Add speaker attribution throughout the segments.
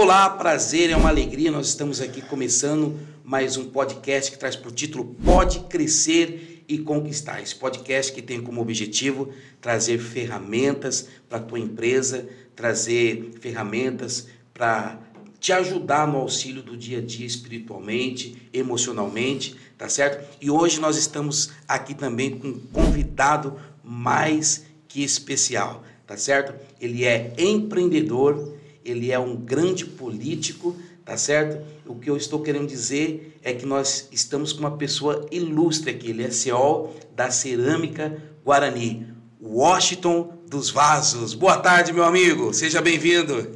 Speaker 1: Olá, prazer, é uma alegria, nós estamos aqui começando mais um podcast que traz por título Pode Crescer e Conquistar. Esse podcast que tem como objetivo trazer ferramentas para a tua empresa, trazer ferramentas para te ajudar no auxílio do dia a dia espiritualmente, emocionalmente, tá certo? E hoje nós estamos aqui também com um convidado mais que especial, tá certo? Ele é empreendedor, ele é um grande político, tá certo? O que eu estou querendo dizer é que nós estamos com uma pessoa ilustre aqui. Ele é CEO da Cerâmica Guarani, Washington dos Vasos. Boa tarde, meu amigo. Seja bem-vindo.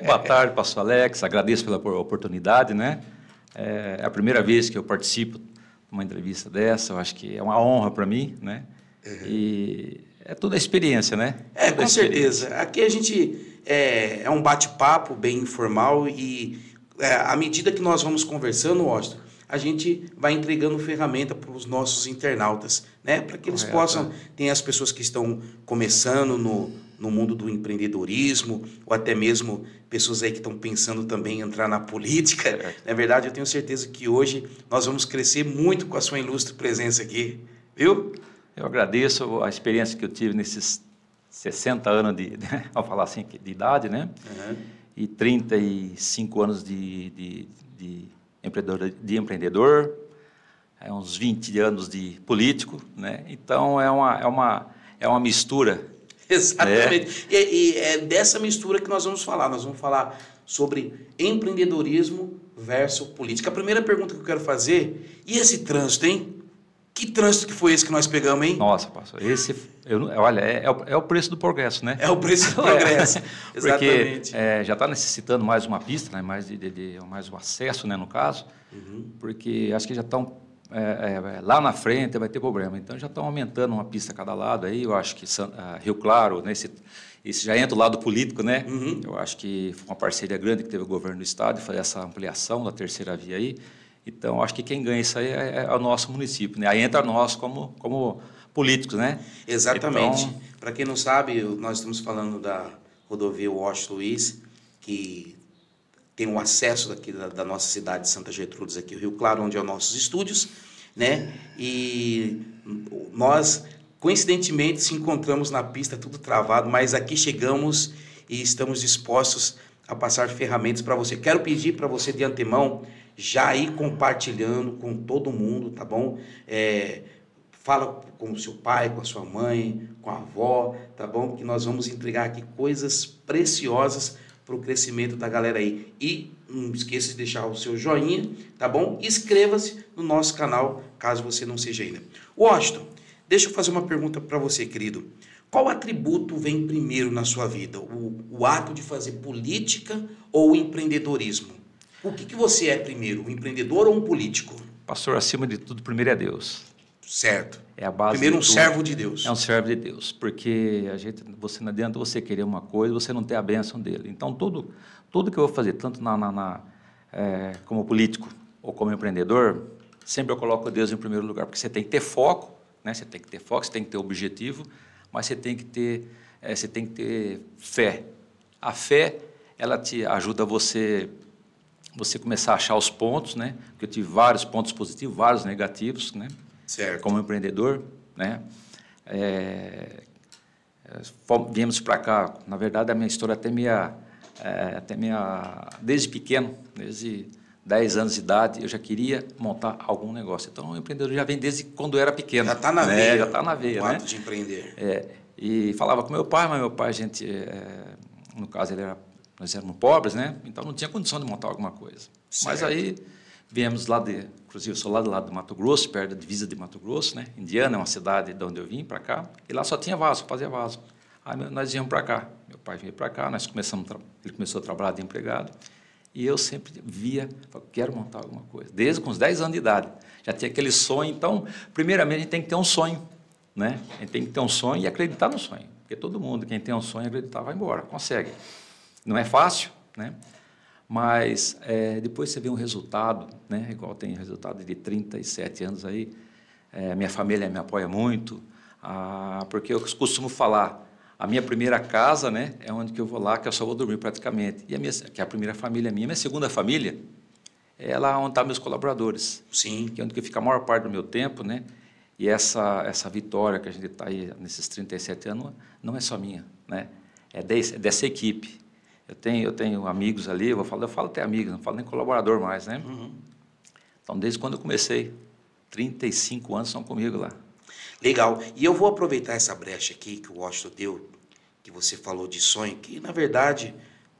Speaker 2: Boa tarde, pastor Alex. Agradeço pela oportunidade, né? É a primeira vez que eu participo de uma entrevista dessa. Eu acho que é uma honra para mim, né? E é toda a experiência, né?
Speaker 1: Com certeza. Aqui a gente é um bate-papo bem informal e à medida que nós vamos conversando, Washington, a gente vai entregando ferramenta para os nossos internautas, né? Para que eles possam, tem as pessoas que estão começando no mundo do empreendedorismo, ou até mesmo pessoas aí que estão pensando também em entrar na política. Na verdade, eu tenho certeza que hoje nós vamos crescer muito com a sua ilustre presença aqui, viu?
Speaker 2: Eu agradeço a experiência que eu tive nesses 60 anos vamos falar assim, de idade, né? E 35 anos de empreendedor, uns 20 anos de político, né? Então, é uma mistura.
Speaker 1: Exatamente. E é dessa mistura que nós vamos falar. Nós vamos falar sobre empreendedorismo versus política. A primeira pergunta que eu quero fazer, e esse trânsito, hein? Que trânsito que foi esse que nós pegamos, hein?
Speaker 2: Nossa, pastor, olha, é o preço do progresso, né?
Speaker 1: É o preço do progresso,
Speaker 2: exatamente. Porque já está necessitando mais uma pista, né? mais um acesso, né, no caso, porque acho que já estão, lá na frente vai ter problema, então já estão aumentando uma pista a cada lado, aí eu acho que Rio Claro, né, esse já entra o lado político, né? Eu acho que foi uma parceria grande que teve o governo do estado de fazer essa ampliação da terceira via aí. Então, acho que quem ganha isso aí é o nosso município, né? Aí entra nós como políticos, né?
Speaker 1: Exatamente.
Speaker 2: Então,
Speaker 1: para quem não sabe, nós estamos falando da rodovia Washington Luiz, que tem o acesso daqui da nossa cidade de Santa Gertrudes, aqui, o Rio Claro, onde é os nossos estúdios, né? E nós, coincidentemente, se encontramos na pista, tudo travado, mas aqui chegamos e estamos dispostos a passar ferramentas para você. Quero pedir para você de antemão já ir compartilhando com todo mundo, tá bom? Fala com o seu pai, com a sua mãe, com a avó, tá bom? Que nós vamos entregar aqui coisas preciosas para o crescimento da galera aí. E não esqueça de deixar o seu joinha, tá bom? Inscreva-se no nosso canal, caso você não seja ainda. Washington, deixa eu fazer uma pergunta para você, querido. Qual atributo vem primeiro na sua vida? O ato de fazer política ou o empreendedorismo? O que você é primeiro, um empreendedor ou um político?
Speaker 2: pastor, acima de tudo, primeiro é Deus.
Speaker 1: Certo.
Speaker 2: É a base
Speaker 1: primeiro
Speaker 2: de tudo.
Speaker 1: Servo de Deus.
Speaker 2: É um servo de Deus, porque não adianta você querer uma coisa, você não ter a bênção dele. Então, tudo que eu vou fazer, tanto como político ou como empreendedor, sempre eu coloco Deus em primeiro lugar, porque você tem que ter foco, né? Você tem que ter objetivo, mas você tem que ter fé. A fé, ela te ajuda você começar a achar os pontos, né? Porque eu tive vários pontos positivos, vários negativos, né?
Speaker 1: Certo.
Speaker 2: Como empreendedor, né? Viemos para cá, na verdade, a minha história desde pequeno, desde 10 anos de idade, eu já queria montar algum negócio. Então, o empreendedor já vem desde quando eu era pequeno.
Speaker 1: Já está na veia.
Speaker 2: Já está na veia,
Speaker 1: o
Speaker 2: né?
Speaker 1: ato de empreender.
Speaker 2: E falava com meu pai, mas meu pai, no caso, nós éramos pobres, né? Então, não tinha condição de montar alguma coisa. Certo. Mas aí, viemos inclusive, eu sou lá do lado do Mato Grosso, perto da divisa de Mato Grosso, né? Indiana é uma cidade de onde eu vim para cá, e lá só tinha vaso, fazia vaso. Aí nós íamos para cá, meu pai veio para cá, ele começou a trabalhar de empregado, e eu sempre quero montar alguma coisa, desde com uns 10 anos de idade, já tinha aquele sonho. Então, primeiramente, a gente tem que ter um sonho, né? A gente tem que ter um sonho e acreditar no sonho, porque todo mundo, quem tem um sonho, acreditar, vai embora, consegue. Não é fácil, né? Mas depois você vê um resultado, né? Igual tem resultado de 37 anos aí, minha família me apoia muito, porque eu costumo falar, A minha primeira casa, né, é onde que eu vou lá, que eu só vou dormir praticamente. E que é a primeira família minha. Minha segunda família é lá onde estão meus colaboradores.
Speaker 1: Sim.
Speaker 2: Que é onde que fica a maior parte do meu tempo, né? E essa vitória que a gente está aí nesses 37 anos não é só minha, né? É dessa equipe. Eu tenho amigos ali, eu falo até amigos, não falo nem colaborador mais, né?
Speaker 1: Uhum.
Speaker 2: Então, desde quando eu comecei, 35 anos estão comigo lá.
Speaker 1: Legal. E eu vou aproveitar essa brecha aqui que o Washington deu, que você falou de sonho, que na verdade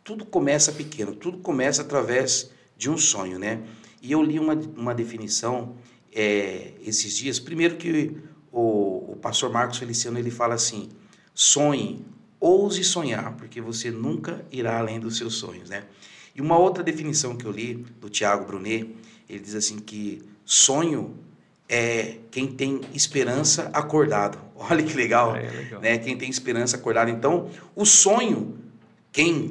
Speaker 1: tudo começa pequeno, tudo começa através de um sonho, né? E eu li uma definição esses dias. Primeiro que o pastor Marcos Feliciano ele fala assim: sonhe, ouse sonhar, porque você nunca irá além dos seus sonhos, né? E uma outra definição que eu li do Tiago Brunet, ele diz assim que sonho é quem tem esperança acordado. Olha que legal,
Speaker 2: legal.
Speaker 1: Né? Quem tem esperança acordado. Então, o sonho,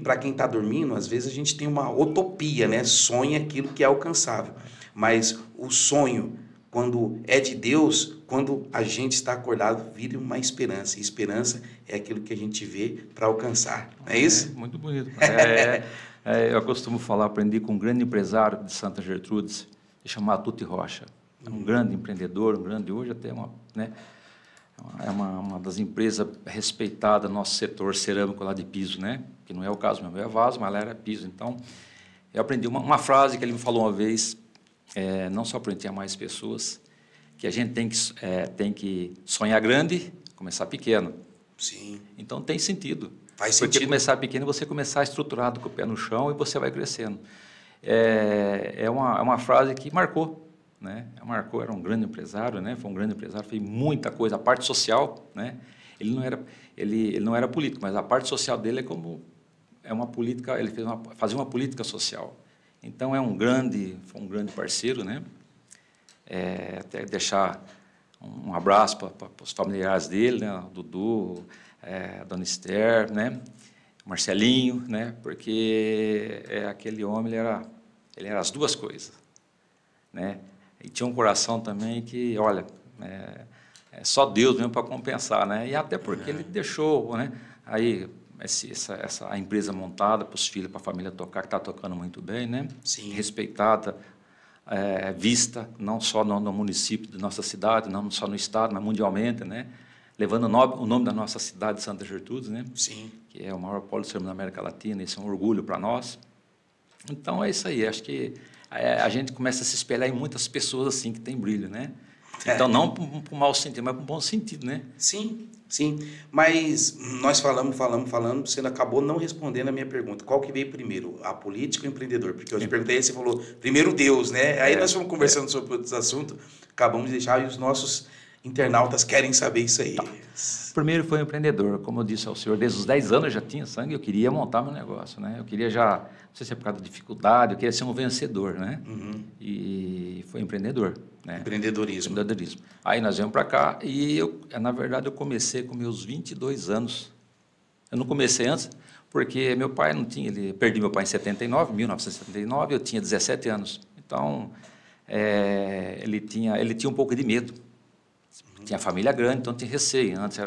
Speaker 1: para quem está dormindo, às vezes a gente tem uma utopia, né? Sonha aquilo que é alcançável. Mas o sonho, quando é de Deus, quando a gente está acordado, vira uma esperança. E esperança é aquilo que a gente vê para alcançar. Não é isso?
Speaker 2: Muito bonito. Eu costumo falar, aprendi com um grande empresário de Santa Gertrudes, chamado Tuti Rocha. É um grande empreendedor, hoje até é uma das empresas respeitadas no nosso setor cerâmico lá de piso, né? Que não é o caso meu, é vaso, mas lá era piso. Então, eu aprendi uma frase que ele me falou uma vez, não só para a gente ter mais pessoas, que a gente tem que sonhar grande, começar pequeno.
Speaker 1: Sim.
Speaker 2: Então, tem sentido.
Speaker 1: Faz
Speaker 2: Porque
Speaker 1: sentido.
Speaker 2: começar pequeno, você começar estruturado com o pé no chão e você vai crescendo. É uma frase que marcou. Né? Marcou, era um grande empresário, né? Foi um grande empresário, fez muita coisa. A parte social, né? Ele não era político, mas a parte social dele é uma política. Ele fazia uma política social. Então foi um grande parceiro, né? Até deixar um abraço para os familiares dele, né? O Dudu, a Dona Esther, né? O Marcelinho, né? Porque aquele homem ele era as duas coisas, né? E tinha um coração também que, olha, é só Deus mesmo para compensar, né? E até porque ele deixou, né? Aí a empresa montada para os filhos, para a família tocar, que está tocando muito bem, né?
Speaker 1: Sim.
Speaker 2: Respeitada, vista não só no município da nossa cidade, não só no estado, mas mundialmente, né? Levando o nome da nossa cidade, Santa Gertrudes, né?
Speaker 1: Sim.
Speaker 2: Que é o maior polo cerâmico da América Latina, isso é um orgulho para nós. Então, é isso aí, acho que a gente começa a se espelhar em muitas pessoas assim que tem brilho, né? Então, não para um mau sentido, mas para um bom sentido, né?
Speaker 1: Sim, sim. Mas nós falamos, você acabou não respondendo a minha pergunta. Qual que veio primeiro, a política ou o empreendedor? Porque eu te perguntei, você falou, primeiro Deus, né? Aí nós fomos conversando sobre outros assuntos, acabamos de deixar, e os nossos internautas querem saber isso aí. Tá.
Speaker 2: Primeiro foi um empreendedor, como eu disse ao senhor, desde os 10 anos eu já tinha sangue, eu queria montar meu negócio, né? Eu queria não sei se é por causa da dificuldade, eu queria ser um vencedor, né? Uhum. E foi empreendedor, né?
Speaker 1: Empreendedorismo.
Speaker 2: Aí nós viemos para cá e na verdade, eu comecei com meus 22 anos. Eu não comecei antes, porque meu pai não tinha, perdi meu pai em 1979, eu tinha 17 anos. Então, ele tinha um pouco de medo. Tinha família grande, então tinha receio. Antes o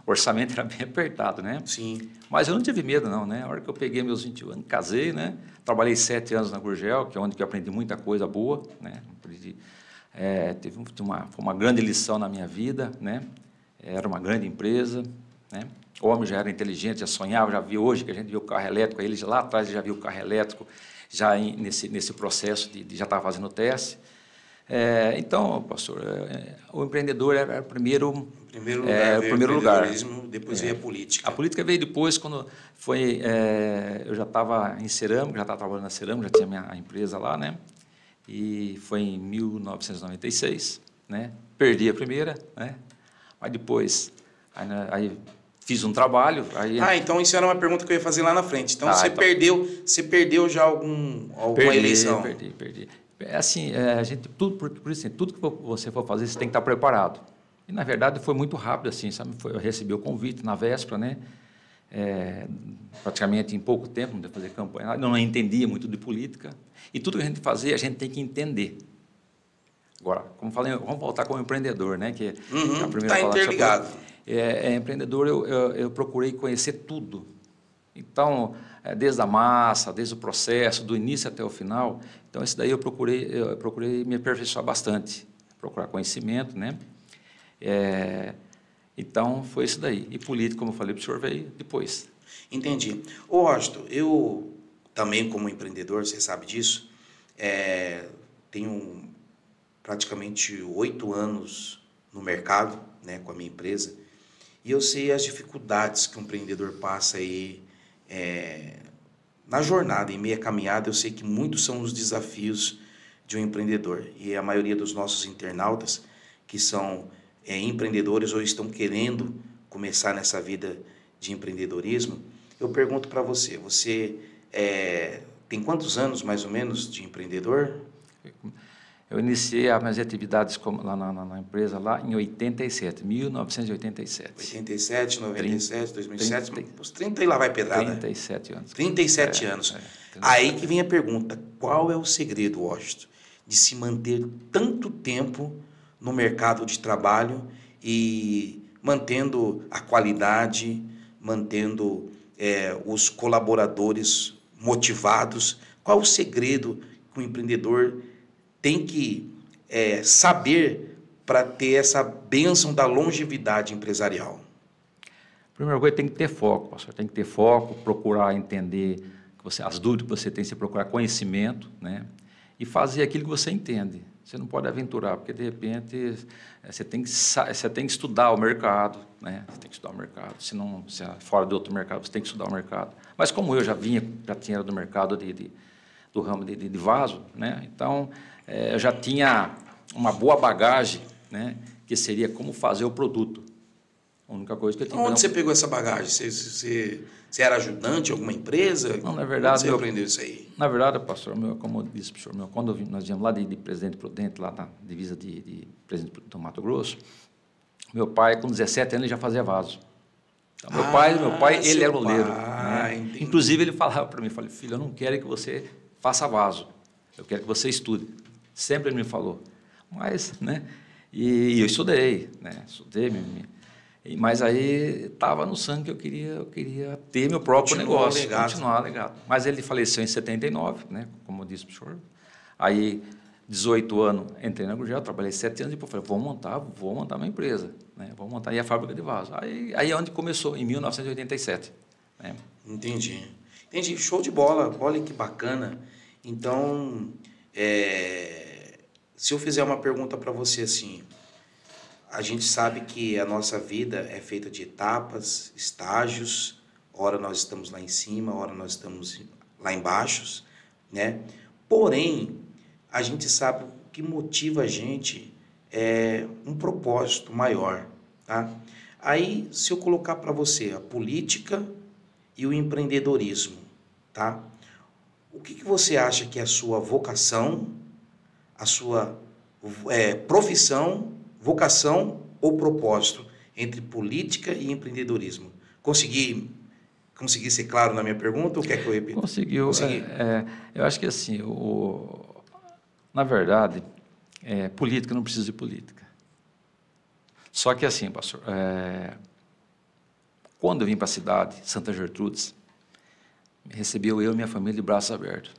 Speaker 2: orçamento era bem apertado, né?
Speaker 1: Sim.
Speaker 2: Mas eu não tive medo, não, né? A hora que eu peguei meus 21 anos, casei, né? Trabalhei 7 anos na Gurgel, que é onde que eu aprendi muita coisa boa, né? Foi uma grande lição na minha vida, né? Era uma grande empresa, né? O homem já era inteligente, já sonhava, já viu hoje que a gente viu o carro elétrico, ele lá atrás já viu o carro elétrico, já nesse processo de já estar fazendo o teste. Então, pastor, o empreendedor era o primeiro lugar.
Speaker 1: Depois veio a política.
Speaker 2: A política veio depois, quando foi. Eu já estava em cerâmica, já estava trabalhando na cerâmica, já tinha minha empresa lá, né? E foi em 1996, né? Perdi a primeira, né? Mas depois, aí fiz um trabalho.
Speaker 1: Então isso era uma pergunta que eu ia fazer lá na frente. Então você perdeu já alguma eleição?
Speaker 2: Perdi. Assim, por isso, tudo que você for fazer, você tem que estar preparado. E, na verdade, foi muito rápido, assim, sabe? Eu recebi o convite na véspera, né? Praticamente em pouco tempo, não fazer campanha, não entendia muito de política. E tudo que a gente fazia, a gente tem que entender. Agora, como falei, vamos voltar como empreendedor, né? Que
Speaker 1: Está interligado.
Speaker 2: empreendedor, eu procurei conhecer tudo. Então, desde a massa, desde o processo, do início até o final. Então, isso daí eu procurei me aperfeiçoar bastante, procurar conhecimento, né? Então, foi isso daí. E política, como eu falei para o senhor, veio depois.
Speaker 1: Entendi. Ô, Washington, eu também, como empreendedor, você sabe disso, tenho praticamente 8 anos no mercado, né, com a minha empresa, e eu sei as dificuldades que um empreendedor passa aí na jornada, em meia caminhada. Eu sei que muitos são os desafios de um empreendedor, e a maioria dos nossos internautas que são empreendedores ou estão querendo começar nessa vida de empreendedorismo, eu pergunto para você, tem quantos anos mais ou menos de empreendedor?
Speaker 2: Eu iniciei as minhas atividades lá na empresa lá em 1987.
Speaker 1: 87, 97, 2007, uns 30 e lá vai pedrada.
Speaker 2: 37 anos.
Speaker 1: 37 anos. Aí que vem a pergunta, qual é o segredo, Washington, de se manter tanto tempo no mercado de trabalho e mantendo a qualidade, mantendo os colaboradores motivados? Qual o segredo que o empreendedor tem que saber para ter essa bênção da longevidade empresarial?
Speaker 2: Primeira coisa, tem que ter foco, pastor. Tem que ter foco, procurar entender as dúvidas que você tem, você procurar conhecimento, né? E fazer aquilo que você entende. Você não pode aventurar, porque, de repente, você tem que estudar o mercado, né? Você tem que estudar o mercado. Se é fora de outro mercado, você tem que estudar o mercado. Mas como eu já tinha do mercado do ramo de vaso, né? Então, eu já tinha uma boa bagagem, né? Que seria como fazer o produto. A única coisa que eu tinha.
Speaker 1: Onde você pegou essa bagagem? Você era ajudante de alguma empresa?
Speaker 2: Não, na verdade.
Speaker 1: Onde você aprendeu isso aí?
Speaker 2: Na verdade, pastor, como eu disse para o senhor, quando nós viemos lá de Presidente Prudente, lá na divisa de Presidente do Mato Grosso, meu pai, com 17 anos, ele já fazia vaso. Então, meu pai, ele era oleiro. Né? Inclusive, ele falava para mim, filho, eu não quero que você faça vaso, eu quero que você estude. Sempre ele me falou. Mas, né? E eu estudei, né? Mas aí estava no sangue que eu queria ter meu próprio negócio, continuar legado. Mas ele faleceu em 79, né? Como eu disse para o senhor. Aí, 18 anos, entrei na Gurgel, trabalhei 7 anos e depois falei, vou montar uma empresa, né? Vou montar aí a fábrica de vaso. Aí é onde começou, em 1987. Né?
Speaker 1: Entendi, show de bola, olha que bacana. Então, se eu fizer uma pergunta para você assim, a gente sabe que a nossa vida é feita de etapas, estágios, ora nós estamos lá em cima, ora nós estamos lá embaixo, né? Porém, a gente sabe o que motiva a gente é um propósito maior, tá? Aí, se eu colocar para você a política e o empreendedorismo, tá? O que você acha que é a sua vocação, a sua profissão, vocação ou propósito entre política e empreendedorismo? Consegui ser claro na minha pergunta ou quer que eu repita?
Speaker 2: Conseguiu. Eu acho que assim, na verdade, política não precisa de política. Só que assim, pastor, quando eu vim para a cidade, Santa Gertrudes, recebeu eu e minha família de braços abertos.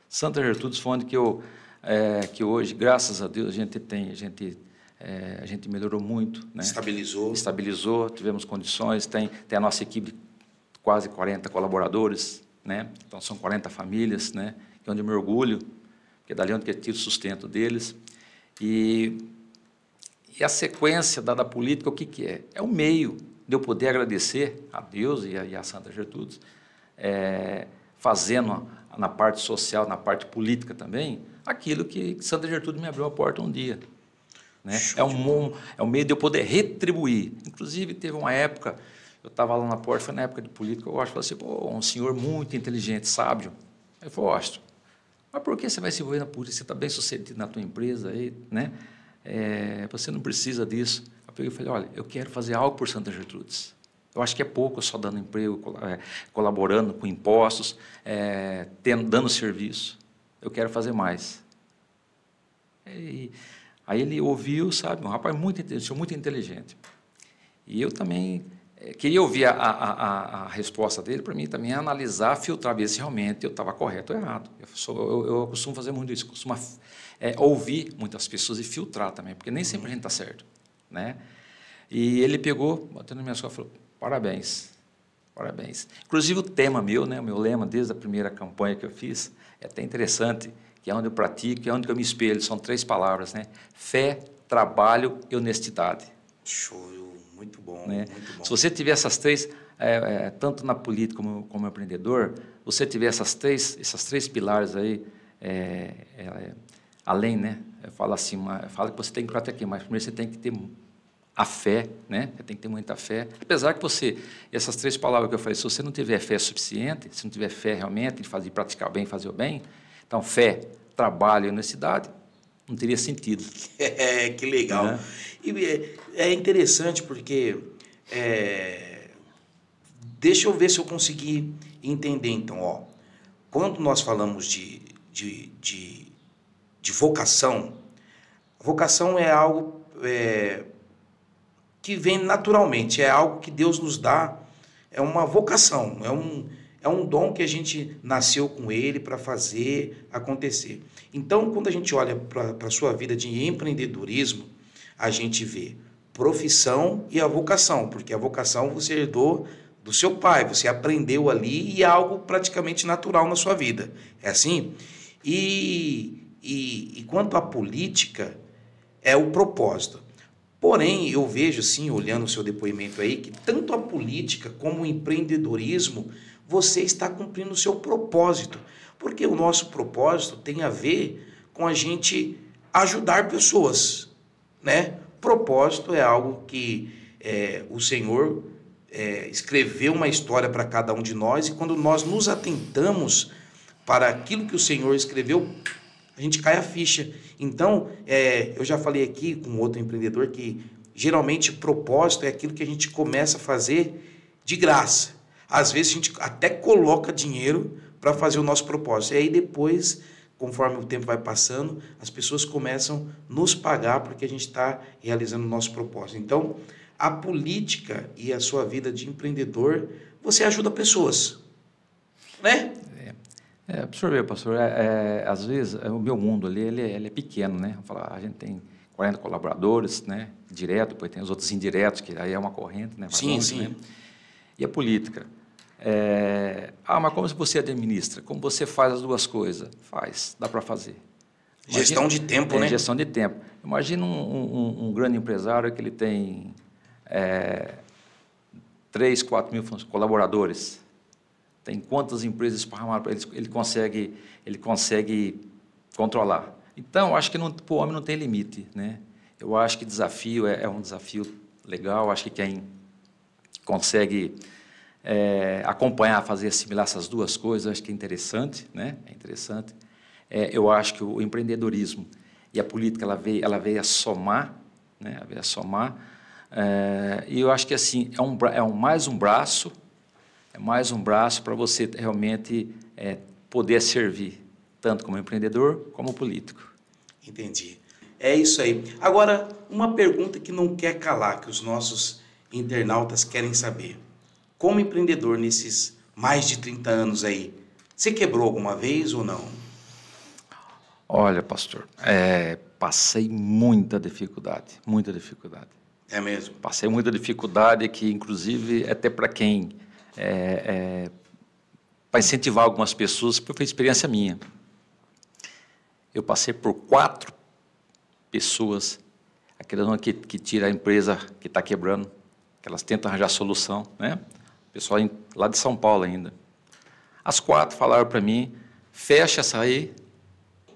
Speaker 2: Santa Gertrudes foi onde que hoje, graças a Deus, a gente melhorou muito, né? Estabilizou, tivemos condições, tem a nossa equipe de quase 40 colaboradores, né? Então são 40 famílias, né? Que é onde eu me orgulho, porque é dali onde eu tiro o sustento deles. E a sequência da política, o que é? É o meio de eu poder agradecer a Deus e a Santa Gertrudes, fazendo na parte social, na parte política também, aquilo que Santa Gertrudes me abriu a porta um dia. Né? É um meio de eu poder retribuir. Inclusive, teve uma época, eu estava lá na porta, foi na época de política, eu acho, falei assim, um senhor muito inteligente, sábio. Aí eu falei, Washington, mas por que você vai se envolver na política? Você está bem sucedido na tua empresa, aí, né? Você não precisa disso. Eu peguei e falei, olha, eu quero fazer algo por Santa Gertrudes. Eu acho que é pouco só dando emprego, colaborando com impostos, dando serviço. Eu quero fazer mais. Aí ele ouviu, sabe, um rapaz muito inteligente. E eu também queria ouvir a resposta dele, para mim também analisar, filtrar, ver se realmente eu estava correto ou errado. Eu costumo fazer muito isso, costumo ouvir muitas pessoas e filtrar também, porque nem sempre a gente está certo, né? E ele pegou, bateu na minha costas e falou, parabéns, parabéns. Inclusive o tema meu, né, o meu lema, desde a primeira campanha que eu fiz, é até interessante, que é onde eu pratico, é onde eu me espelho, são 3 palavras, né? Fé, trabalho e honestidade.
Speaker 1: Show, muito bom,
Speaker 2: né?
Speaker 1: muito bom.
Speaker 2: Se você tiver essas 3, tanto na política como empreendedor, você tiver essas três pilares aí, além, né? Fala assim, fala que você tem que praticar, mas primeiro você tem que ter a fé, né? Você tem que ter muita fé. Apesar que essas 3 palavras que eu falei, se você não tiver fé suficiente, se não tiver fé realmente de praticar bem, fazer o bem, então fé, trabalho e honestidade, não teria sentido.
Speaker 1: Que legal.
Speaker 2: Né?
Speaker 1: E é interessante porque deixa eu ver se eu consegui entender então, ó. Quando nós falamos de vocação, vocação é algo que vem naturalmente, é algo que Deus nos dá, é uma vocação, é um dom que a gente nasceu com ele para fazer acontecer. Então, quando a gente olha para a sua vida de empreendedorismo, a gente vê profissão e a vocação, porque a vocação você herdou do seu pai, você aprendeu ali e é algo praticamente natural na sua vida. É assim? E quanto à política, é o propósito. Porém, eu vejo, assim, olhando o seu depoimento aí, que tanto a política como o empreendedorismo, você está cumprindo o seu propósito. Porque o nosso propósito tem a ver com a gente ajudar pessoas, né? Propósito é algo que o Senhor escreveu uma história para cada um de nós, e quando nós nos atentamos para aquilo que o Senhor escreveu, a gente cai a ficha. Então, eu já falei aqui com outro empreendedor que geralmente propósito é aquilo que a gente começa a fazer de graça. Às vezes a gente até coloca dinheiro para fazer o nosso propósito. E aí depois, conforme o tempo vai passando, as pessoas começam a nos pagar porque a gente está realizando o nosso propósito. Então, a política e a sua vida de empreendedor, você ajuda pessoas, né?
Speaker 2: Pastor, às vezes o meu mundo ali ele é pequeno, né? A gente tem 40 colaboradores, né? Direto, depois tem os outros indiretos, que aí é uma corrente, né?
Speaker 1: Sim, sim.
Speaker 2: Né? E a política? Mas como você administra? Como você faz as duas coisas? Dá para fazer.
Speaker 1: Gestão de tempo, né?
Speaker 2: Gestão de tempo. Imagina um grande empresário que ele tem 3, 4 mil colaboradores. Tem quantas empresas para ele consegue controlar. Então, eu acho que para o homem não tem limite, né? Eu acho que desafio é um desafio legal. Acho que quem consegue acompanhar, fazer, assimilar essas duas coisas, acho que é interessante, né? É interessante. Eu acho que o empreendedorismo e a política ela veio a somar, né? Ela veio a somar. E eu acho que assim mais um braço para você realmente poder servir, tanto como empreendedor como político.
Speaker 1: Entendi. É isso aí. Agora, uma pergunta que não quer calar, que os nossos internautas querem saber. Como empreendedor nesses mais de 30 anos aí, você quebrou alguma vez ou não?
Speaker 2: Olha, pastor, passei muita dificuldade, muita dificuldade.
Speaker 1: É mesmo?
Speaker 2: Passei muita dificuldade que, inclusive, até para quem... para incentivar algumas pessoas, porque foi experiência minha. Eu passei por 4 pessoas, aquelas que tira a empresa que está quebrando, que elas tentam arranjar solução, né? Pessoal lá de São Paulo ainda. As 4 falaram para mim, fecha essa aí,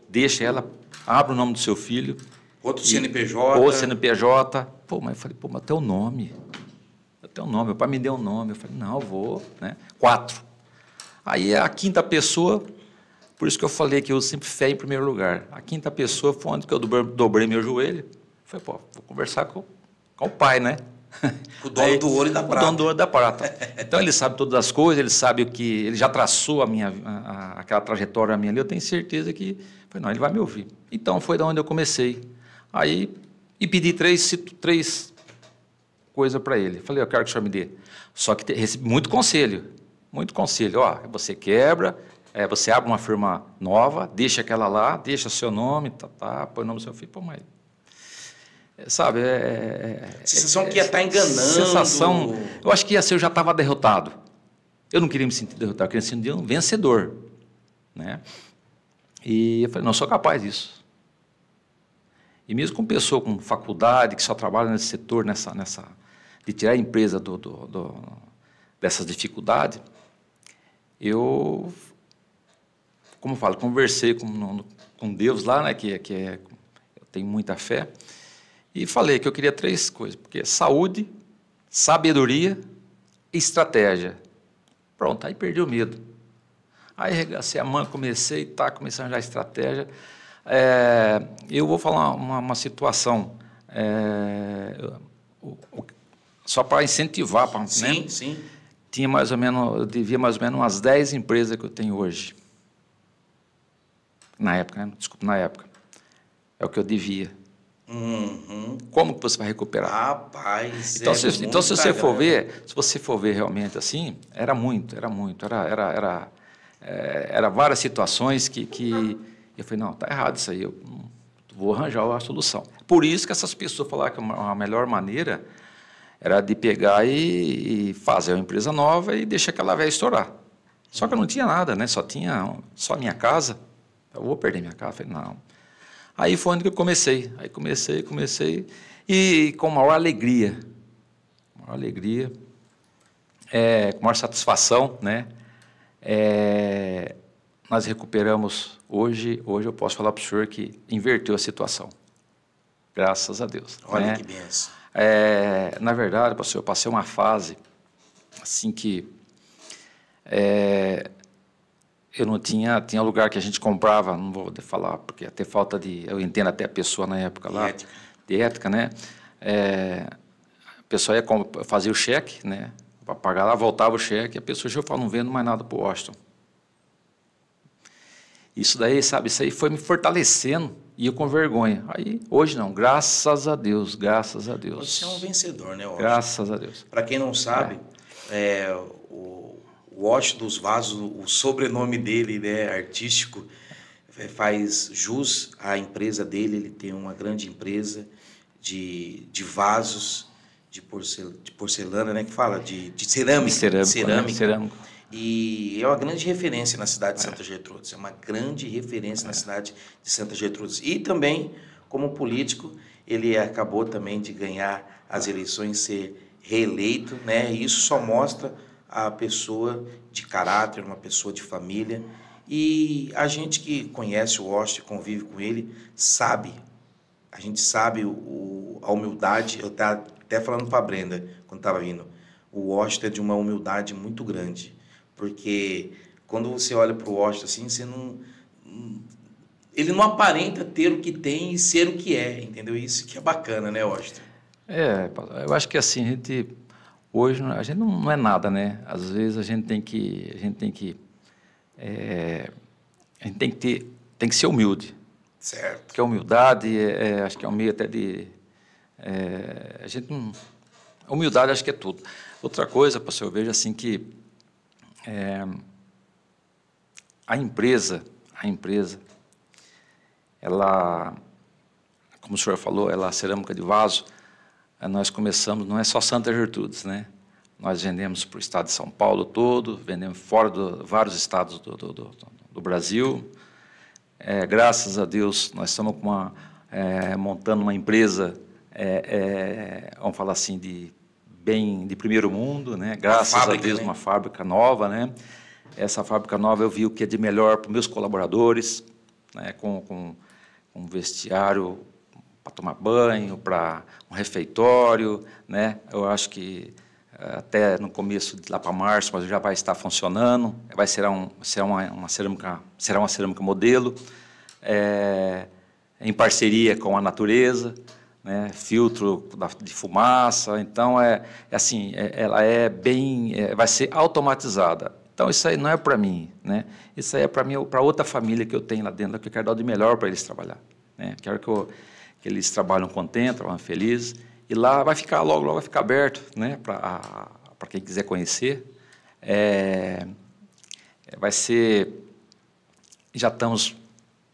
Speaker 2: deixa ela, abre o nome do seu filho.
Speaker 1: Outro CNPJ.
Speaker 2: Ou CNPJ. Mas eu falei, mas tem o nome. Tem um nome, meu pai me deu um nome. Eu falei, não, eu vou, né? 4. Aí a 5ª pessoa, por isso que eu falei que eu sempre fé em primeiro lugar. A 5ª pessoa foi onde que eu dobrei meu joelho. Falei, vou conversar com o pai, né?
Speaker 1: O dono do ouro e da prata.
Speaker 2: O dono do ouro e da prata. Então ele sabe todas as coisas, ele sabe o que. Ele já traçou aquela trajetória minha ali, eu tenho certeza que. Falei, não, ele vai me ouvir. Então foi da onde eu comecei. Aí, e pedi 3 coisa para ele. Falei, eu quero que o senhor me dê. Só que recebi muito conselho. Muito conselho. Ó, você quebra, você abre uma firma nova, deixa aquela lá, deixa seu nome, põe o nome do seu filho. Pô, mas... Sabe,
Speaker 1: sensação que ia estar enganando.
Speaker 2: Sensação, eu acho que eu já estava derrotado. Eu não queria me sentir derrotado, eu queria me sentir um vencedor, né? E eu falei, não, eu sou capaz disso. E mesmo com pessoa com faculdade, que só trabalha nesse setor, de tirar a empresa dessas dificuldades, eu, como eu falo, conversei com Deus lá, né, eu tenho muita fé, e falei que eu queria 3 coisas, porque saúde, sabedoria e estratégia. Pronto, aí perdi o medo. Aí regacei a mão, comecei a arranjar estratégia. Eu vou falar uma situação, só para incentivar.
Speaker 1: Sim,
Speaker 2: né?
Speaker 1: sim.
Speaker 2: Eu devia mais ou menos umas 10 empresas que eu tenho hoje. Na época, né? Desculpa, na época. É o que eu devia.
Speaker 1: Uhum.
Speaker 2: Como que você vai recuperar?
Speaker 1: Rapaz,
Speaker 2: então, se você for ver realmente assim, era várias situações que eu falei, não, está errado isso aí, eu vou arranjar a solução. Por isso que essas pessoas falaram que a melhor maneira era de pegar e fazer uma empresa nova e deixar aquela velha estourar. Só que eu não tinha nada, né? Só a minha casa. Eu vou perder minha casa. Eu falei, não. Aí foi onde que eu comecei. Aí comecei, e com maior alegria, com maior satisfação, né? Nós recuperamos, hoje eu posso falar para o senhor que inverteu a situação. Graças a Deus.
Speaker 1: Olha,
Speaker 2: né?
Speaker 1: Que benção.
Speaker 2: Na verdade, pastor, eu passei uma fase assim que eu não tinha lugar que a gente comprava, não vou falar, porque até falta eu entendo até a pessoa na época lá, de ética, né? A pessoa ia fazer o cheque, né? Para pagar lá, voltava o cheque, a pessoa já falou, não vendo mais nada para o Washington. Isso aí foi me fortalecendo, e eu com vergonha. Aí, hoje não, graças a Deus.
Speaker 1: Você é um vencedor, né, Washington?
Speaker 2: Graças a Deus.
Speaker 1: Para quem não sabe, o Washington dos Vasos, o sobrenome dele, né, artístico, faz jus à empresa dele. Ele tem uma grande empresa de vasos, de porcelana, né, que fala, de cerâmica. E é uma grande referência na cidade de Santa Gertrudes. É uma grande referência na cidade de Santa Gertrudes. E também, como político, ele acabou também de ganhar as eleições, ser reeleito, né? E isso só mostra a pessoa de caráter, uma pessoa de família. E a gente que conhece o Washington, convive com ele, sabe. A gente sabe a humildade. Eu estava até falando para a Brenda, quando estava vindo. O Washington é de uma humildade muito grande. Porque quando você olha para o Washington assim, ele não aparenta ter o que tem e ser o que é, entendeu? Isso que é bacana, né, Washington?
Speaker 2: Eu acho que assim, hoje a gente não é nada, né? Às vezes a gente tem que ser humilde.
Speaker 1: Certo.
Speaker 2: Porque a humildade, acho que é um meio até de... A humildade acho que é tudo. Outra coisa, pastor, eu vejo assim que a empresa, ela, como o senhor falou, a cerâmica de vaso, nós começamos, não é só Santa Gertrudes, né? Nós vendemos para o estado de São Paulo todo, vendemos fora vários estados do Brasil. Graças a Deus, nós estamos montando uma empresa, vamos falar assim, de primeiro mundo, né? Graças a Deus, né? Uma fábrica nova, né? Essa fábrica nova eu vi o que é de melhor para os meus colaboradores, né? Com um vestiário para tomar banho, para um refeitório, né? Eu acho que até no começo, lá para março, mas já vai estar funcionando. Será uma cerâmica modelo, em parceria com a natureza, né? Filtro de fumaça. Então ela vai ser automatizada. Então isso aí não é para mim, né? Isso aí é para outra família que eu tenho lá dentro, que eu quero dar o de melhor para eles trabalhar, né? Quero que eles trabalhem contentes, trabalhem felizes, E lá vai ficar, logo vai ficar aberto, né, para quem quiser conhecer. Vai ser... Já estamos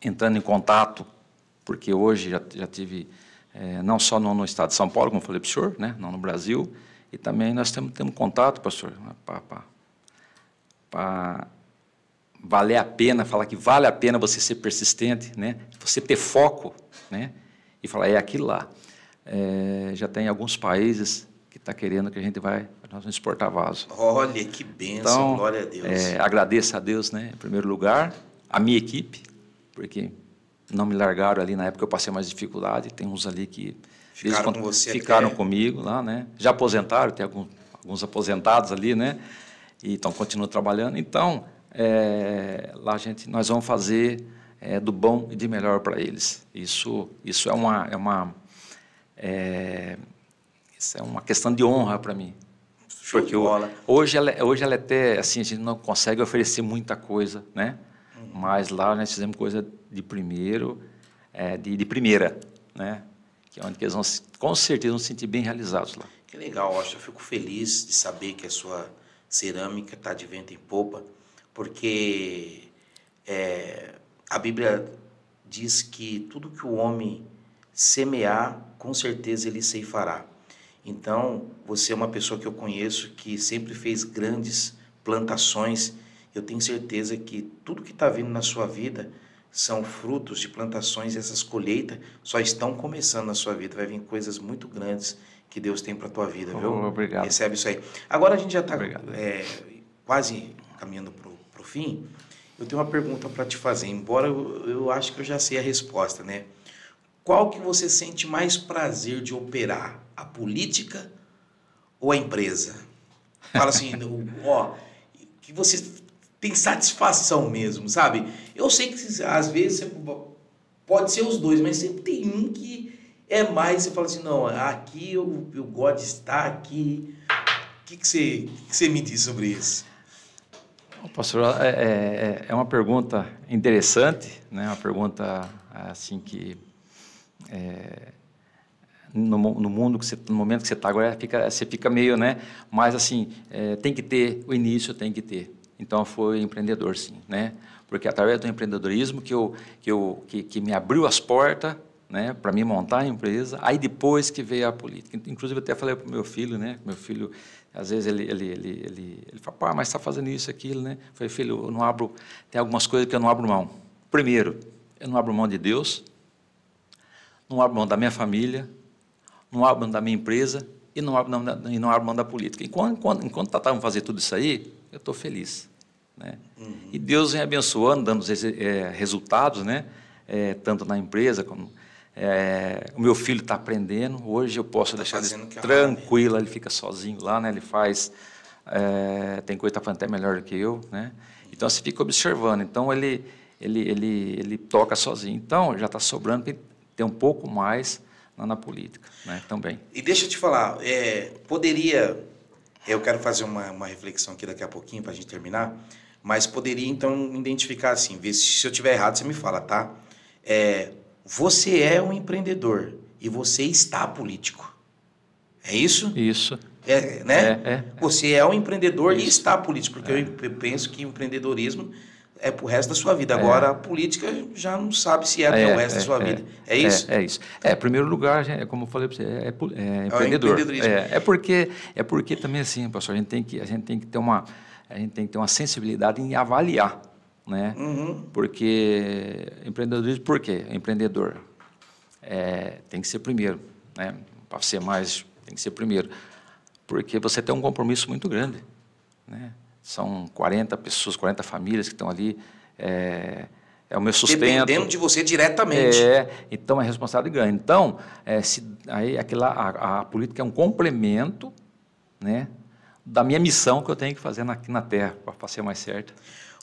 Speaker 2: entrando em contato, porque hoje já tive, não só no estado de São Paulo, como eu falei para o senhor, né, não no Brasil, e também nós temos contato, pastor, para valer a pena, falar que vale a pena você ser persistente, né, você ter foco, né, e falar, é aquilo lá. Já tem alguns países que está querendo que nós vamos exportar vaso.
Speaker 1: Olha, que bênção,
Speaker 2: então,
Speaker 1: glória a Deus.
Speaker 2: Agradeço a Deus, né, em primeiro lugar, a minha equipe, porque não me largaram ali, na época eu passei mais dificuldade, tem uns ali que
Speaker 1: ficaram com você
Speaker 2: ficaram comigo lá, né, já aposentaram, tem alguns aposentados ali, né, e então continuam trabalhando. Então, lá nós vamos fazer do bom e de melhor para eles. Isso é uma questão de honra para mim. Porque hoje ela até, assim, a gente não consegue oferecer muita coisa, né? Mas lá nós fizemos coisa de primeiro, de primeira, né? Que é onde eles vão, com certeza, vão se sentir bem realizados lá.
Speaker 1: Que legal, eu fico feliz de saber que a sua cerâmica está de vento em popa, porque a Bíblia diz que tudo que o homem semear, com certeza ele ceifará. Então, você é uma pessoa que eu conheço que sempre fez grandes plantações. Eu tenho certeza que tudo que está vindo na sua vida são frutos de plantações, e essas colheitas só estão começando na sua vida. Vai vir coisas muito grandes que Deus tem para a tua vida, viu?
Speaker 2: Obrigado.
Speaker 1: Recebe isso aí. Agora a gente já está quase caminhando para o fim. Eu tenho uma pergunta para te fazer, embora eu acho que eu já sei a resposta, né? Qual que você sente mais prazer de operar? A política ou a empresa? Fala assim, que você tem satisfação mesmo, sabe? Eu sei que às vezes pode ser os dois, mas sempre tem um que é mais, você fala assim, não, aqui eu gosto de estar aqui. O que você me diz sobre isso?
Speaker 2: Pastor, é uma pergunta interessante, né? Uma pergunta assim que no mundo no momento que você está agora você fica meio, né? Mas assim tem que ter o início, tem que ter. Então foi empreendedor, sim, né? Porque através do empreendedorismo que me abriu as portas, né? Para me montar a empresa. Aí depois que veio a política. Inclusive eu até falei para o meu filho, né? Meu filho às vezes ele fala, pá, mas está fazendo isso, aquilo, né? Eu falei, filho, eu não abro, tem algumas coisas que eu não abro mão. Primeiro, eu não abro mão de Deus, não abro mão da minha família, não abro mão da minha empresa e não abro mão da política. Enquanto tratamos de fazer tudo isso aí, eu estou feliz, né? E Deus vem abençoando, dando resultados, né? Tanto na empresa como... o meu filho está aprendendo, hoje eu posso deixar ele tranquilo, ele fica sozinho lá, né? Ele faz, tem coisa que está fazendo até melhor do que eu, né? Então você fica observando, então ele toca sozinho, então já está sobrando para ter um pouco mais na política, né? Também.
Speaker 1: E deixa eu te falar, eu quero fazer uma reflexão aqui daqui a pouquinho para a gente terminar, mas poderia então identificar assim, ver se eu estiver errado você me fala, tá? Você é um empreendedor e você está político. É isso?
Speaker 2: Isso.
Speaker 1: Né? Você é um empreendedor e está político, porque eu penso que o empreendedorismo é pro resto da sua vida. Agora, a política já não sabe se até o resto da sua vida. É isso?
Speaker 2: É isso. Em primeiro lugar, como eu falei para você, é empreendedor. É porque também, assim, pastor, a gente tem que ter uma sensibilidade em avaliar, né? Porque empreendedorismo, por quê? Empreendedor tem que ser primeiro, né? Para ser mais, tem que ser primeiro. Porque você tem um compromisso muito grande, né? São 40 pessoas, 40 famílias que estão ali, é o meu sustento.
Speaker 1: Dependendo de você diretamente.
Speaker 2: Então é responsabilidade grande. Então, a política é um complemento, né, da minha missão que eu tenho que fazer aqui na Terra, para ser mais certo.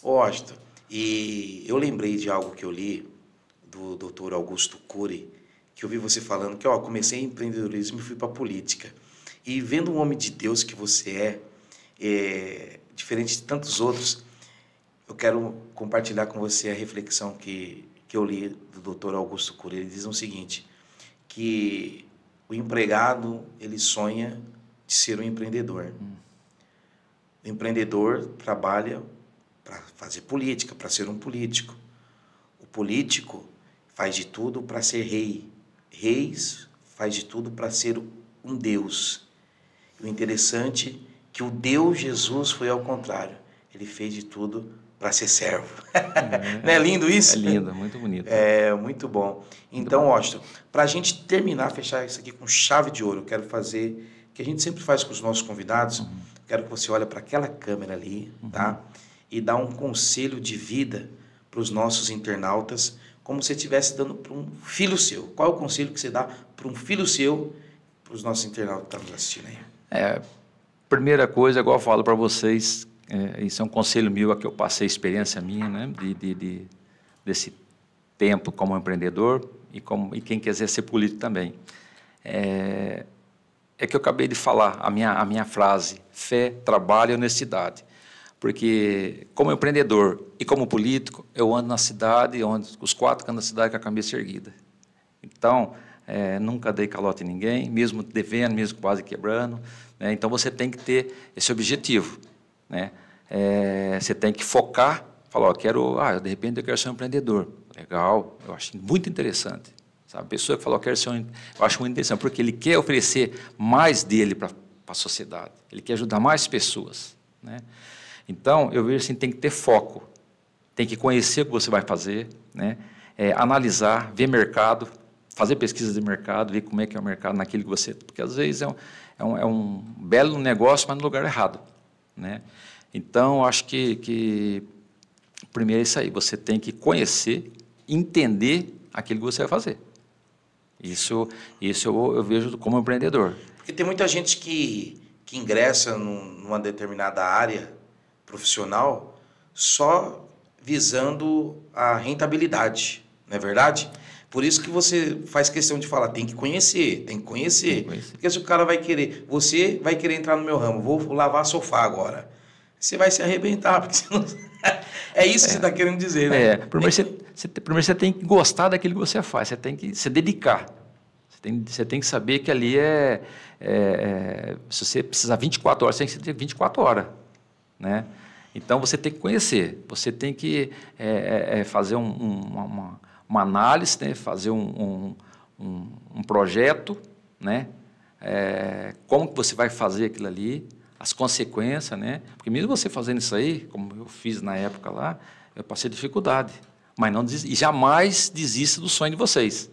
Speaker 1: Washington, e eu lembrei de algo que eu li do Dr. Augusto Cury, que eu vi você falando que comecei em empreendedorismo e fui para a política. E vendo um homem de Deus que você diferente de tantos outros, eu quero compartilhar com você a reflexão que eu li do Dr. Augusto Cury. Ele diz o seguinte, que O empregado, ele sonha de ser um empreendedor. O empreendedor trabalha para fazer política, para ser um político. O político faz de tudo para ser rei. Reis faz de tudo para ser um Deus. O interessante é que o Deus Jesus foi ao contrário. Ele fez de tudo para ser servo. Não é lindo isso?
Speaker 2: É lindo, muito bonito.
Speaker 1: É, muito bom. Então, Washington, para a gente terminar, fechar isso aqui com chave de ouro, eu quero fazer, que a gente sempre faz com os nossos convidados, quero que você olhe para aquela câmera ali, tá? E dá um conselho de vida para os nossos internautas, como se você estivesse dando para um filho seu. Qual é o conselho que você dá para um filho seu, para os nossos internautas que estão nos assistindo aí?
Speaker 2: Primeira coisa, igual eu falo para vocês, isso é um conselho meu, a que eu passei, experiência minha, né, desse tempo como empreendedor e quem quiser ser político também. É que eu acabei de falar, a minha frase, fé, trabalho e honestidade. Porque como empreendedor e como político, eu ando na cidade, os 4 cantos da cidade com a cabeça erguida. Então, nunca dei calote em ninguém, mesmo devendo, mesmo quase quebrando. Né? Então, você tem que ter esse objetivo. Né? Você tem que focar, falar, de repente eu quero ser um empreendedor. Legal, eu acho muito interessante. Sabe? A pessoa que fala, eu acho muito interessante, porque ele quer oferecer mais dele para a sociedade, ele quer ajudar mais pessoas. Né? Então, eu vejo assim, tem que ter foco, tem que conhecer o que você vai fazer, né? Analisar, ver mercado, fazer pesquisa de mercado, ver como é que é o mercado naquilo que você... Porque, às vezes, é um belo negócio, mas no lugar errado. Né? Então, acho que primeiro é isso aí, você tem que conhecer, entender aquilo que você vai fazer. Isso eu vejo como empreendedor.
Speaker 1: Porque tem muita gente que ingressa numa determinada área profissional só visando a rentabilidade, não é verdade? Por isso que você faz questão de falar, tem que conhecer. Porque se o cara vai querer, você vai querer entrar no meu ramo, vou lavar sofá agora. Você vai se arrebentar, porque você não... É isso que você está querendo dizer, né?
Speaker 2: Primeiro você tem que gostar daquilo que você faz, você tem que se dedicar. Você tem que saber que ali se você precisar 24 horas, você tem que ter 24 horas. Né? Então, você tem que conhecer, você tem que fazer uma análise, né? Fazer um projeto, né? Como que você vai fazer aquilo ali, as consequências, né? Porque mesmo você fazendo isso aí, como eu fiz na época lá, eu passei dificuldade, mas não e jamais desista do sonho de vocês.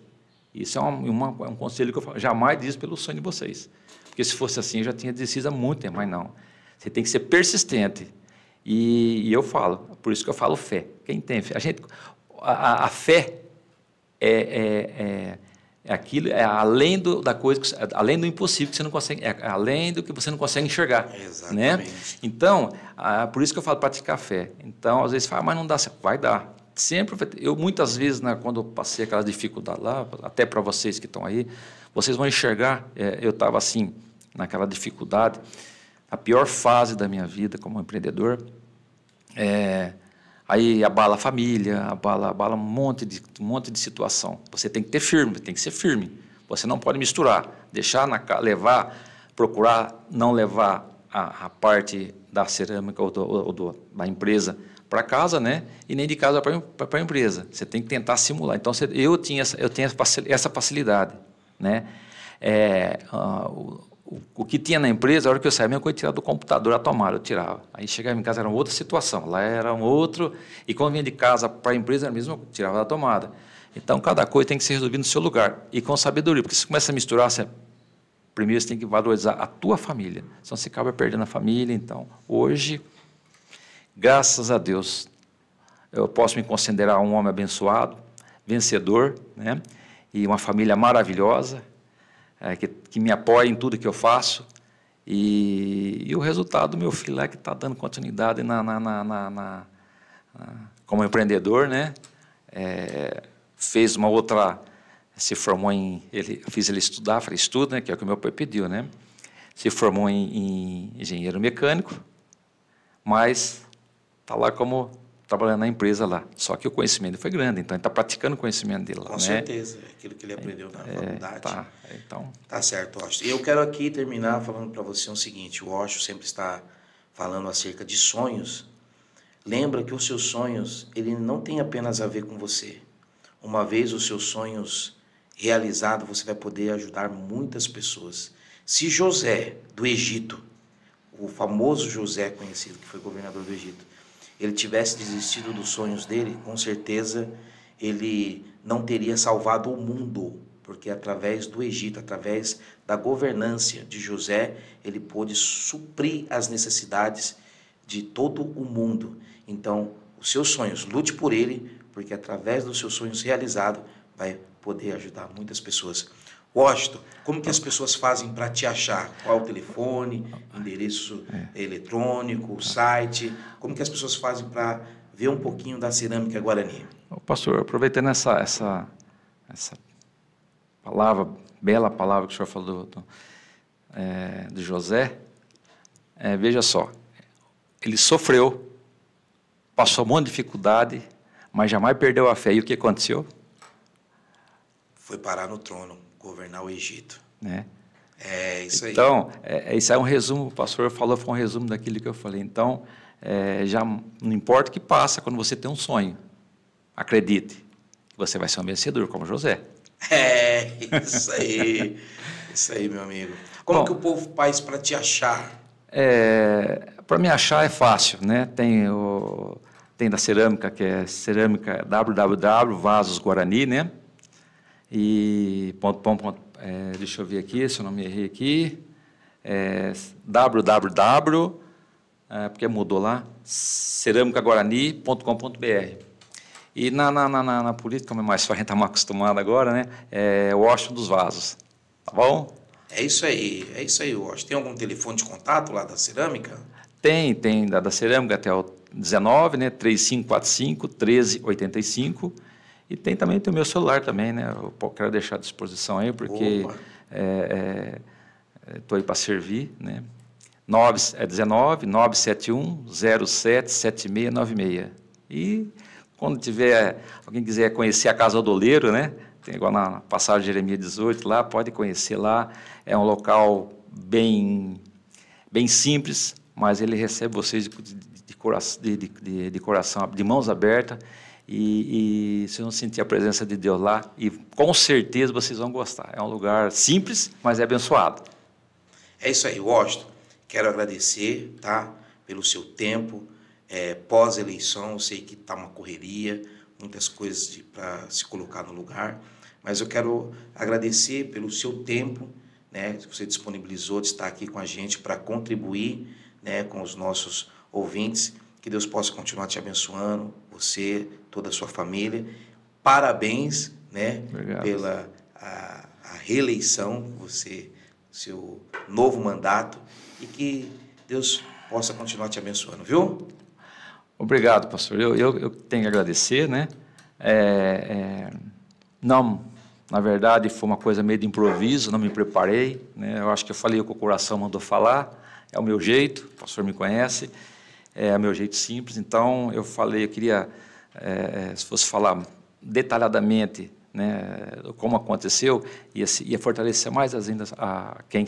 Speaker 2: Isso é um conselho que eu falo, jamais desista pelo sonho de vocês. Porque se fosse assim, eu já tinha desistido há muito tempo, mas não. Você tem que ser persistente. E eu falo, por isso que eu falo fé. Quem tem fé? A fé é aquilo, além da coisa, além do impossível que você não consegue, além do que você não consegue enxergar.
Speaker 1: Exatamente.
Speaker 2: Né? Então, por isso que eu falo praticar fé. Então, às vezes fala, mas não dá, vai dar. Sempre, eu muitas vezes, né, quando eu passei aquela dificuldade lá, até para vocês que estão aí, vocês vão enxergar, eu estava assim, naquela dificuldade, a pior fase da minha vida como empreendedor, aí abala a família, abala um monte de situação. Você tem que ter firme, tem que ser firme. Você não pode misturar, procurar não levar a parte da cerâmica ou da empresa para casa, né? E nem de casa para a empresa. Você tem que tentar simular. Então, eu tinha essa facilidade, né? O que tinha na empresa, a hora que eu saía, a minha coisa tirava do computador, a tomada, eu tirava. Aí chegava em casa, era uma outra situação, lá era um outro, e quando vinha de casa para a empresa, era mesmo, tirava da tomada. Então, cada coisa tem que ser resolvida no seu lugar, e com sabedoria, porque se você começa a misturar, primeiro você tem que valorizar a tua família, senão você acaba perdendo a família. Então, hoje, graças a Deus, eu posso me considerar um homem abençoado, vencedor, né? E uma família maravilhosa, que me apoia em tudo que eu faço, e o resultado do meu filho lá que está dando continuidade como empreendedor, né? Fez uma outra, se formou fiz ele estudar, falei, estuda, né? Que é o que o meu pai pediu, né? Se formou em engenheiro mecânico, mas está lá como trabalhando na empresa lá. Só que o conhecimento foi grande, então ele está praticando o conhecimento dele lá.
Speaker 1: Com certeza, aquilo que ele aprendeu na faculdade.
Speaker 2: Então...
Speaker 1: Tá certo, Washington. E eu quero aqui terminar falando para você o seguinte: o Washington sempre está falando acerca de sonhos. Lembra que os seus sonhos, ele não tem apenas a ver com você. Uma vez os seus sonhos realizados, você vai poder ajudar muitas pessoas. Se José, do Egito, o famoso José conhecido, que foi governador do Egito, ele tivesse desistido dos sonhos dele, com certeza ele não teria salvado o mundo, porque através do Egito, através da governância de José, ele pôde suprir as necessidades de todo o mundo. Então, os seus sonhos, lute por ele, porque através dos seus sonhos realizados, vai poder ajudar muitas pessoas. Washington, como que as pessoas fazem para te achar? Qual é o telefone, endereço eletrônico, site? Como que as pessoas fazem para ver um pouquinho da cerâmica Guarani?
Speaker 2: Pastor, aproveitando essa palavra, bela palavra que o senhor falou do José, veja só, ele sofreu, passou um monte de dificuldade, mas jamais perdeu a fé. E o que aconteceu?
Speaker 1: Foi parar no trono, governar o Egito.
Speaker 2: É
Speaker 1: isso aí.
Speaker 2: Então, isso é um resumo, o pastor falou, foi um resumo daquilo que eu falei. Então, já não importa o que passa quando você tem um sonho. Acredite, que você vai ser um vencedor, como José.
Speaker 1: Isso aí, meu amigo. Como que o povo faz para te achar?
Speaker 2: Para me achar é fácil, né? Tem da cerâmica, que é cerâmica www.vasosguarani, né? E deixa eu ver aqui, se eu não me errei aqui, www, porque mudou lá, ceramicaguarani.com.br. E na política, como é mais fácil, a gente está mais acostumado agora, né? É Washington dos Vasos, tá bom?
Speaker 1: É isso aí, Washington. Tem algum telefone de contato lá da cerâmica?
Speaker 2: Tem da cerâmica até o 19, né? 3545-1385. E tem também o meu celular também, né? Eu quero deixar à disposição aí, porque estou aí para servir, né? 19 971 07 7696. E quando alguém quiser conhecer a Casa do Oleiro, né? Tem igual na passagem de Jeremias 18 lá, pode conhecer lá. É um local bem simples, mas ele recebe vocês de coração, de mãos abertas. E vocês vão sentir a presença de Deus lá e com certeza vocês vão gostar. É um lugar simples, mas é abençoado.
Speaker 1: É isso aí, Washington. Quero agradecer, tá, pelo seu tempo. Pós-eleição, eu sei que está uma correria, muitas coisas para se colocar no lugar, mas eu quero agradecer pelo seu tempo, né, que você disponibilizou de estar aqui com a gente para contribuir, né, com os nossos ouvintes. Que Deus possa continuar te abençoando, você, toda a sua família. Parabéns, né, pela a reeleição, seu novo mandato, e que Deus possa continuar te abençoando, viu?
Speaker 2: Obrigado, pastor. Eu tenho que agradecer, né? Não, na verdade, foi uma coisa meio de improviso, não me preparei, né? Eu acho que eu falei o que o coração mandou falar, é o meu jeito, o pastor me conhece. É o meu jeito simples, então eu queria, se fosse falar detalhadamente, né, como aconteceu, ia fortalecer mais ainda quem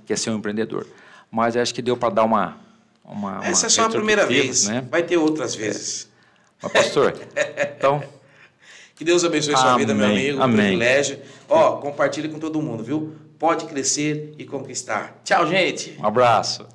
Speaker 2: quer ser um empreendedor. Mas acho que deu para dar uma
Speaker 1: essa é só a primeira vez,
Speaker 2: né?
Speaker 1: Vai ter outras vezes.
Speaker 2: Mas, pastor, então...
Speaker 1: Que Deus abençoe sua vida, meu amigo, um privilégio.
Speaker 2: Ó,
Speaker 1: compartilhe com todo mundo, viu? Pode crescer e conquistar. Tchau, gente!
Speaker 2: Um abraço.